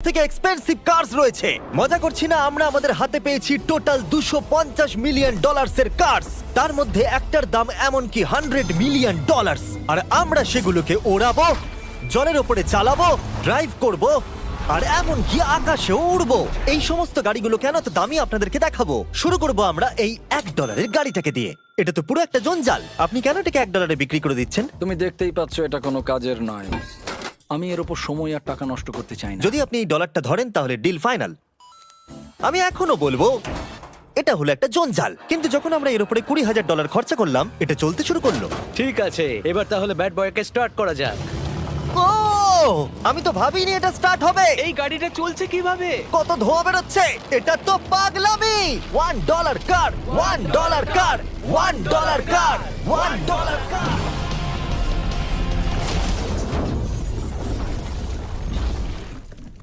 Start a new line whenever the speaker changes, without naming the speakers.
থেকে expensive curse রয়েছে। মজা করছি না, আমরা আমাদের হাতে পেয়েছি টোটাল $250 মিলিয়ন এর কার্স। তার মধ্যে একটার দাম এমনকি $100 মিলিয়ন। আর আমরা সেগুলোকে ওড়াবো, জলের ওপরে চালাবো, ড্রাইভ করব, আর এমনকি আকাশেও উড়বো। এই সমস্ত গাড়িগুলো কেন তো দামি আপনাদেরকে দেখাবো। শুরু করব আমরা এই $1 গাড়িটাকে দিয়ে। এটা তো পুরো একটা জঞ্জাল। আপনি কেন এটাকে $1 বিক্রি করে দিচ্ছেন?
তুমি দেখতেই পাচ্ছ এটা কোনো কাজের নয়। আমি এর উপর সময় আর টাকা নষ্ট করতে চাই না।
যদি আপনি এই ডলারটা ধরেন তাহলে ডিল ফাইনাল। আমি এখনো বলবো এটা হলো একটা জঞ্জাল, কিন্তু যখন আমরা এর উপরে $20,000 খরচা করলাম, এটা চলতে শুরু করলো।
ঠিক আছে, এবার তাহলে ব্যাড বয়কে স্টার্ট করা যাক।
ও, আমি তো ভাবিনি এটা স্টার্ট হবে।
এই গাড়িটা চলছে কিভাবে?
কত ধোঁয়া বেরোচ্ছে, এটা তো পাগলামি। $1 কার, $1 কার, $1 কার, $1 কার।